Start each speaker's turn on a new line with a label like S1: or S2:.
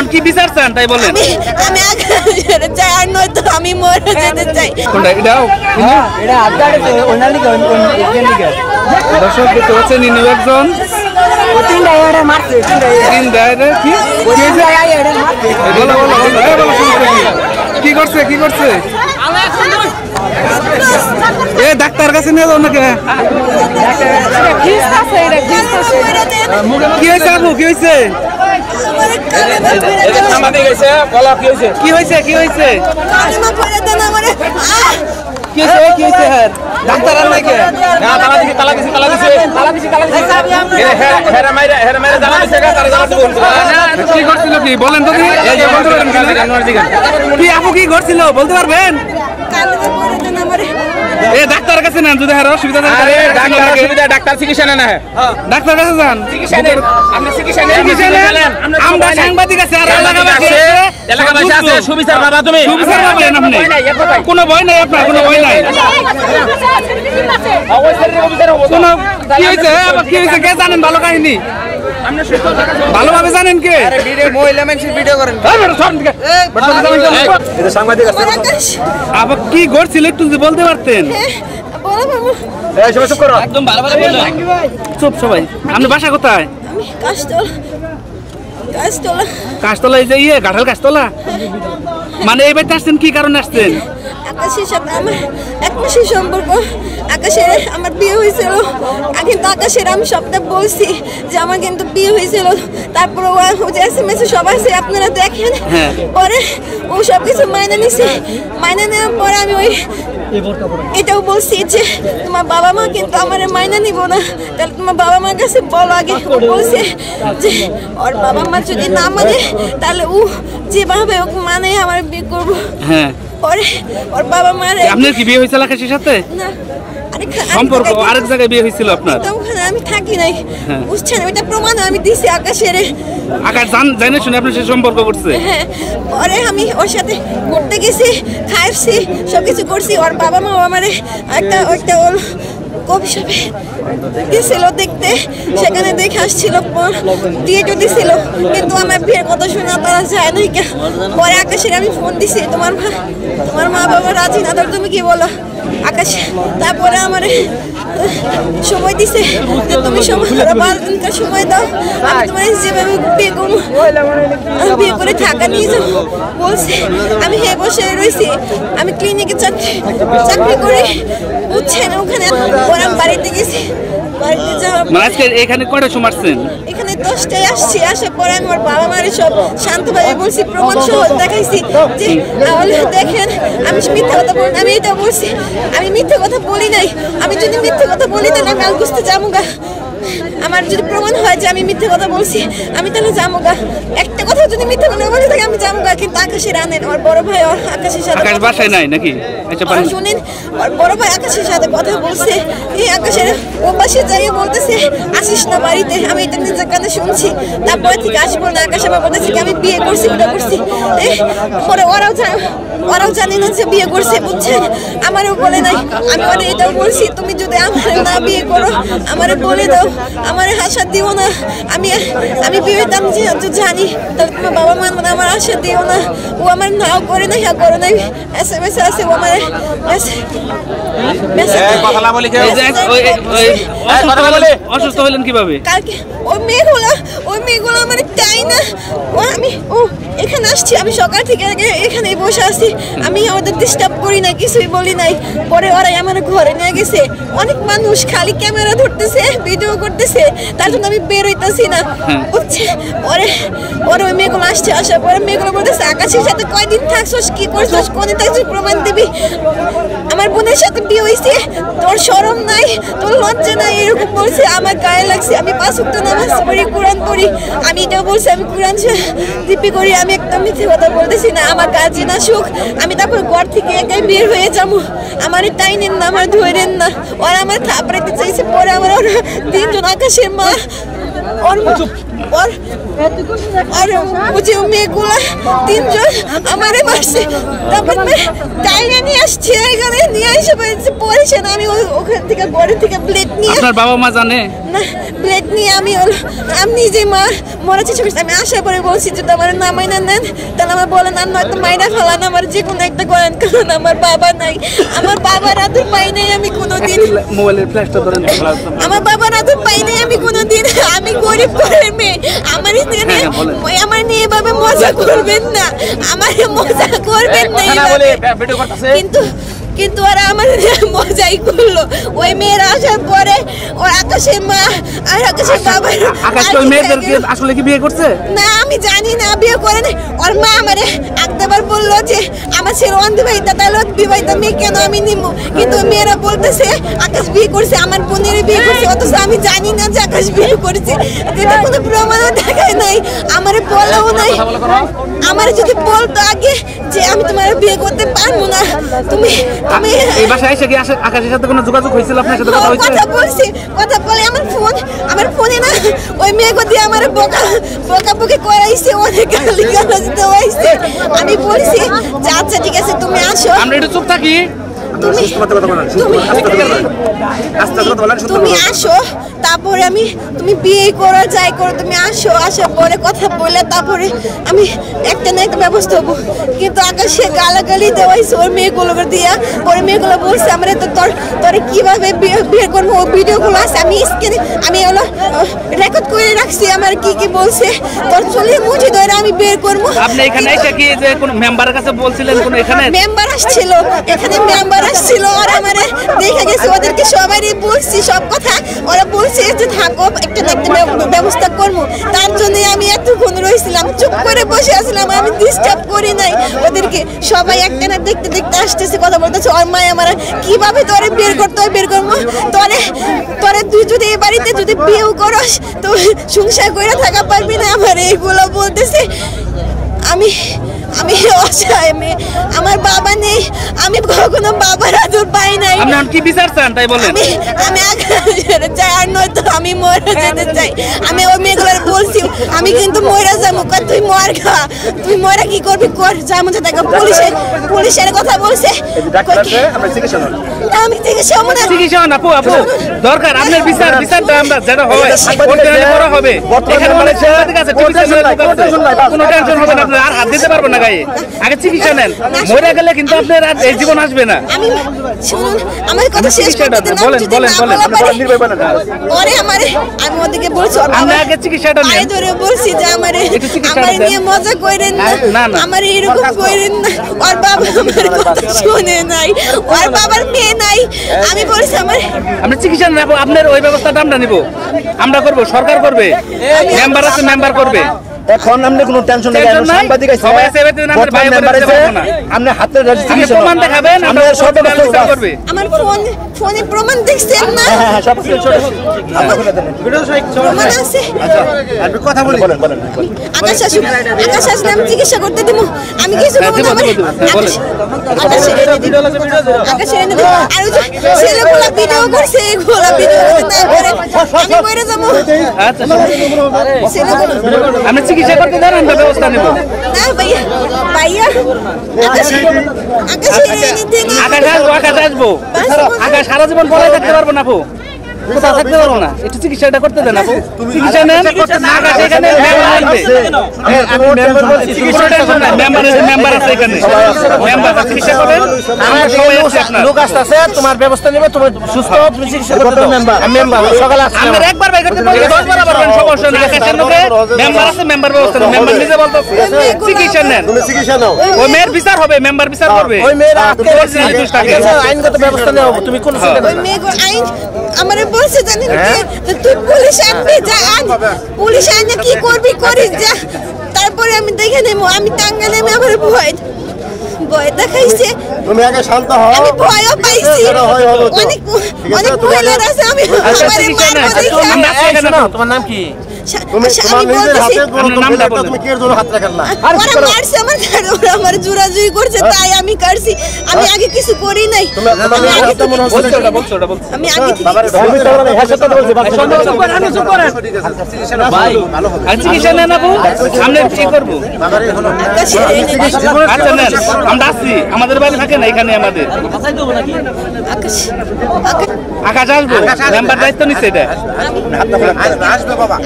S1: এখন কি বিচার চান তাই বলেন।
S2: আমি আকাশের চাই আর নয়তো আমি মরে যেতে চাই।
S1: কোনটা এটাও?
S3: এটা আদারে ওনালি কোন
S1: দর্শক দেখতে পাচ্ছেন ইনি একজন
S3: তিন ডাইরে মারছে
S1: তিন ডাইরে কি
S3: ডাইরে মারছে
S1: বলো বলো বলো এই বলো কি করছে কি করছে এ ডাক্তার কাছে নিয়ে যাও নাকি কি হয়েছে আপু কি হয়েছে কি হয়েছে কি হয়েছে কি হয়েছে কি হয়েছে হ্যাঁ ডাক্তার আর নাই কে না তালা দিছি হেরা মাইরা জানা দিছে তারা জানা দিব কি করছিল কি বলেন তো এই যে বলতে পারেন কি আপু কি করছিল বলতে পারবেন এ ডাক্তার কাছে নেন যদি আর অসুবিধা থাকে আরে ডাক্তার অসুবিধা ডাক্তার চিকিৎসা নেন হ্যাঁ ডাক্তার কাছে যান চিকিৎসা নেন আপনি চিকিৎসা নেন আমরা সাংবাদিক আছে আর এলাকাবাসী আছে সুবিচার বাবা তুমি সুবিচার পাবেন আপনি কোনো ভয় নাই আপনার কোনো ভয় নাই কোনো কি হইছে কি হইছে কে জানেন ভালো কাহিনী ভালোভাবে জানেন কে মহিলা মানুষের ভিডিও করেন এটা সাংবাদিক আছে আপনি কি করছিল একটু যদি বলতে পারতেন এই সবাই চুপ করো একদম ভালোভাবে বলুন চুপ সবাই আপনি বাসা কোথায়
S2: আমি কাশতলা
S1: কাশতলা এই যে গাঠাল কাশতলা মানে এই বাড়িতে আসছেন কি কারণে আসছেন
S2: আকাশের সাথে আমার এক মাসের সম্পর্ক আকাশের আমার বিয়ে হয়েছিল কিন্তু আকাশের আমি সবটা বলছি যে আমার কিন্তু বিয়ে হয়েছিল তারপর ও যে SMS সব আছে আপনারা দেখেন পরে ও সব কিছু মাইনে নিছে মাইনে নেওয়ার পরে আমি ওই এটাও বলছি যে তোমার বাবা মা কিন্তু আমার মাইনে নিব না তাহলে তোমার বাবা মার কাছে বলো আগে ও বলছে যে ওর বাবা মা যদি না মানে তাহলে ও যেভাবে ওকে মানে আমার বিয়ে করবো
S1: হ্যাঁ
S2: পরে ওর বাবা মার
S1: আপনার কি বিয়ে হয়েছিল আকাশের সাথে
S2: না
S1: সম্পর্ক আরেক জায়গায় বিয়ে হয়েছিল আপনার
S2: ওখানে আমি থাকি নাই বুঝছেন ওইটা প্রমাণ আমি দিছি আকাশের
S1: আকাশ জানে শুনে আপনি সে সম্পর্ক করছে
S2: হ্যাঁ পরে আমি ওর সাথে ঘুরতে গেছি খাইছি সবকিছু করছি ওর বাবা মা আমারে একটা ওর কফি শপে গেছিল দেখতে সেখানে দেখে আসছিল দিয়ে দিছিল কিন্তু আমার বিয়ের কথা শোনা তারা যায় নাই পরে আকাশের আমি ফোন দিছি তোমার মা বাবা রাজি না তাহলে তুমি কি বলো আকাশ তারপরে আমার সময় দিছে যে তুমি সময় দাও আমি তোমার যেভাবে বিয়ে করে ঢাকা নিয়ে যাবো বলছে আমি হে বসে রয়েছি আমি ক্লিনিকে চাকরি করি বুঝছেন ওখানে ওরা বাড়িতে গেছি বাড়িতে যাওয়া
S1: এখানে কয়টা সময় আসছেন
S2: এখানে 10টায় আসছি আসার পরে আমার বাবা মারে সব শান্তভাবে বলছি প্রমাণ সহ দেখাইছি যে দেখেন আমি মিথ্যা কথা বলি আমি এটা বলছি আমি মিথ্যা কথা বলি নাই আমি যদি মিথ্যা কথা বলি তাহলে আমি আল বুঝতে যাবো গা আমার যদি প্রমাণ হয় যে আমি মিথ্যা কথা বলছি আমি তাহলে যাবো গা একটা কথা যদি মিথ্যা কথা বলি তাহলে আমি যাবো গা কিন্তু আকাশের আনেন ওর বড় ভাই ওর আকাশের সাথে
S1: আকাশ বাসায় নাই নাকি
S2: শুনেন ওর বড় ভাই আকাশের সাথে কথা বলছে এই আকাশের ও পাশে যাইয়ে বলতেছে আসিস না বাড়িতে আমি এটা নিজের কানে শুনছি তারপরে থেকে আসবো না আকাশ আমার বলতেছে কি আমি বিয়ে করছি ওটা করছি পরে ওরাও জানে না যে বিয়ে করছে বুঝছেন আমারও বলে নাই আমি ওরা এটাও বলছি তুমি যদি আমার না বিয়ে করো আমারে বলে দাও আমার আশা দিও না আমি বিয়ে হইতাম যেহেতু জানি তাহলে তোমার বাবা মা মানে আমার আশা দিও না ও আমার নাও করে না হ্যাঁ করে নাই SMS আছে ও আমার
S1: অসুস্থ হলেন কিভাবে
S2: কালকে ওই মেয়েগুলো আমার তাই না ও এখানে আসছি আমি সকাল থেকে এখানে বসে আছি আমি ওদের ডিস্টার্ব করি না কিছুই বলি নাই পরে ওরাই আমার ঘরে নিয়ে গেছে অনেক মানুষ খালি ক্যামেরা ধরতেছে ভিডিও করতেছে তার জন্য আমি বের হইতেছি না বুঝছে পরে ওই মেয়েগুলো আসছে আসার পরে মেয়েগুলো বলতেছে আকাশের সাথে কয়দিন থাকছোস কি করছোস কোনদিন থাকছিস প্রমাণ দিবি আমার বোনের সাথে বিয়ে হয়েছে তোর শরম নাই তোর লজ্জা নাই এরকম বলছে আমার গায়ে লাগছে আমি 5 ওয়াক্ত নামাজ পড়ি কোরআন পড়ি আমি এটাও বলছি আমি কোরআন দিপি করি আমি একদম মিথ্যে কথা বলতেছি না আমার কাজে না সুখ আমি তারপর ঘর থেকে একাই বের হয়ে যাবো আমার টাইনেন না আমার ধরেন না ওরা আমার থাপড়াইতে চাইছে পরে আমার ওরা 3 জন আকাশের মা বুঝে মেয়েগুলা তিনজন আমারে মারছে তারপর টাইনে নিয়ে আসছে এখানে নিয়ে এসে পড়েছে না আমি ওখান থেকে বড় থেকে প্লেট নিয়ে
S1: আপনার বাবা মা জানে
S2: না প্লেট নিয়ে আমি নিজে মরা চেষ্টা করছি আমি আসার পরে বলছি যদি আমার নামাই না নেন তাহলে আমার বলেন আর নয়তো মাইনা ফেলান আমার যে কোনো একটা করেন কারণ আমার বাবা নাই আমার বাবার আদর পাই নাই আমি কোনোদিন
S1: মোবাইলের ফ্ল্যাশটা ধরেন
S2: আমার বাবার আদর পাই নাই আমি কোনোদিন আমি গরিব ঘরের মেয়ে আমার নিয়ে এভাবে মজা করবেন না আমার মজা করবেন না কিন্তু ওরা আমার মজাই করলো ওই মেয়েরা আসার পরে ওর আকাশের মা আর আকাশের বাবা
S1: আসলে কি বিয়ে করছে
S2: না আমি জানি না বিয়ে করে না ওর মা আমারে একবার বললো যে আমার ছেলে অন্ধবিবাহিতা তাহলে বিবাহিত মেয়ে কেন আমি নিবো কিন্তু মেয়েরা বলতেছে আকাশ বিয়ে করছে আমার বোনের বিয়ে করছে অথচ আমি জানি না যে আকাশ বিয়ে করছে এটা কোনো প্রমাণও দেখায় নাই আমারে বলাও নাই আমার যদি বলতো আগে যে আমি তোমার বিয়ে করতে পারবো না তুমি
S1: এই বাসায় এসে কি আকাশের সাথে কোনো যোগাযোগ হয়েছিল আপনার সাথে কথা হয়েছে
S2: কথা বলে আমার ফোনে না ওই মেয়েকে দিয়ে আমার বকাবকি করাইছে অনেক গালি গালাজ দেওয়াইছে আমি বলছি যে আচ্ছা ঠিক আছে তুমি আসো
S1: আমরা একটু চুপ থাকি
S2: তুমি আসো তারপরে তুমি বিয়ে করা যাই করো তুমি আসো আসার পরে কথা বলে তারপরে আমি একটা না একটা ব্যবস্থা হবো কিন্তু আকাশে গালাগালি দেওয়াইছে ওর মেয়েগুলোকে দিয়া ওর মেয়েগুলো বলছে আমরা তো তোর কিভাবে বিয়ে করবো ও ভিডিওগুলো আছে আমি স্ক্রিনে আমি হলো রেকর্ড করে রাখছি আমার কি বলছে তোর চলে মুছে ধরে আমি বের করবো
S1: আপনি এখানে এসে কি যে কোন মেম্বারের কাছে বলছিলেন কোন এখানে
S2: মেম্বার আসছিল এখানে মেম্বার আসছিল আর আমারে দেখে গেছে ওদেরকে সবারই বলছি সব কথা ওরা বলছে যে থাকো একটা ব্যবস্থা করবো তার জন্য আমি এতক্ষণ রয়েছিলাম চুপ করে বসে আসলাম আমি ডিস্টার্ব করি নাই ওদেরকে সবাই একটা না দেখতে দেখতে আসতেছে কথা বলতেছে ওর মা আমার কিভাবে তোরে বের করতে হয় বের করবো তোরে তুই যদি এই বাড়িতে যদি বিয়েও করস তো সংসার করে থাকা পারবি না আমার এইগুলো বলতেছে আমি অসহায় মেয়ে আমার বাবা নেই আমি কখনো বাবার আদর পাই নাই
S1: আপনি কি বিচার চান তাই বলেন
S2: আমি আগে চাই আর নয়তো আমি মরে যেতে চাই আমি ওই মেয়েগুলোর বলছি আমি কিন্তু মরে যাবো তুই মর খা তুই মরে কি করবি কর যা মধ্যে দেখা পুলিশের কথা বলছে আমি
S1: চিকিৎসা না আপু দরকার আপনার বিচারটা আমরা যেটা হয় করা হবে এখানে মানে সাংবাদিক আছে টিভি চ্যানেলে কোনো টেনশন হবে না আপনারা আর হাত দিতে পারবেন না গায়ে আগে চিকিৎসা নেন মরে গেলে কিন্তু আপনার আর এই জীবন আসবে না
S2: আমি শুনুন আমার কথা শেষ করতে দেন
S1: বলেন
S2: পরে আমি ওদিকে বলছি
S1: আমরা আগে চিকিৎসাটা নেন
S2: আই ধরে বলছি যে আমার নিয়ে মজা করেন না আমার এরকম করেন না ওর বাবা আমার কথা শুনে নাই ওর বাবার মেয়ে নাই আমি বলছি
S1: আমরা চিকিৎসা নেব আপনার ওই ব্যবস্থাটা আমরা নিব আমরা করব সরকার করবে মেম্বার আছে মেম্বার করবে
S4: এখন আপনি কোনো টেনশন নেই সাংবাদিক আছে
S1: সবাই আছে এবারে নাম্বার ভাই
S4: মেম্বার আছে আপনি হাতে রেজিস্ট্রেশন
S1: প্রমাণ দেখাবেন
S4: আমরা সব ব্যবস্থা করব
S2: আমার ফোনে প্রমাণ দেখছেন না
S4: হ্যাঁ সব কিছু ছোট
S2: প্রমাণ আছে
S4: আপনি কথা বলেন
S2: আকাশ আসলে আমি চিকিৎসা করতে দেব আমি কিছু বলবো না আকাশ এনে দেব আর ওই ছেলেগুলো ভিডিও করছে এগুলো ভিডিও না করে আমি মরে যাব
S1: আচ্ছা আমরা চিকিৎসা করতে দেন আমরা ব্যবস্থা নেব
S2: না ভাইয়া আকাশ এনে দেন
S1: আকাশ আসবো আকাশ সারা জীবন পড়ায় থাকতে পারবো না আপু কোথাও থাকতে পারবো না একটু চিকিৎসাটা করতে দেন আপু চিকিৎসা নেন আকাশ এখানে মেম্বার আছে এখানে মেম্বার চিকিৎসা করেন আমরা সবাই আছি আপনার
S4: লোক আসছে তোমার ব্যবস্থা নেবে তুমি সুস্থ তুমি চিকিৎসা করতে মেম্বার সকালে আসছে
S1: আমরা একবার বাই করতে বলি 10 বার পারবেন সমস্যা নেই আকাশের লোকে মেম্বার আছে মেম্বার ব্যবস্থা মেম্বার নিজে বলতো চিকিৎসা নেন
S4: তুমি চিকিৎসা নাও
S1: ওই মেয়ের বিচার হবে মেম্বার বিচার করবে
S4: ওই মেয়ের আইনগত ব্যবস্থা নেওয়া হবে তুমি কোন চিন্তা
S2: ওই মেয়ে আইন আমারে বলছে জানেন কি তুই পুলিশ আনবি যা আন পুলিশ আইনে কি করবি করিস যা তারপরে আমি দেখে নেব আমি টাঙ্গালে আমি আমার ভয় দেখাইছে
S4: তুমি আগে শান্ত হও
S2: আমি ভয়ও পাইছি অনেক মহিলার আছে আমি
S4: তোমার নাম কি
S2: আমি বলতেছি
S1: আপনার নামটা বলেন।
S5: তুমি কি এর জন্য হাত রাখেন না
S2: ওরা মারছে আমার ঘাড়ে, ওরা আমার জোরাজুরি করছে তাই আমি কাটছি। আমি আগে কিছু করি নাই। আমি আগে থেকে-
S1: বলছে ওটা বলছে
S2: আমি আগে থেকে
S1: ভাই আর চিকিৎসা নেন আপু, সামনে কি করবো?
S2: আকাশে এনে দিই।
S1: আচ্ছা নেন, আমরা আসছি, আমাদের বাড়ি থাকে না এখানে আমাদের।
S2: আকাশ
S1: আকাশ আসবো, মেম্বার দায়িত্ব নিচ্ছে এটা।
S5: আসবে বাবা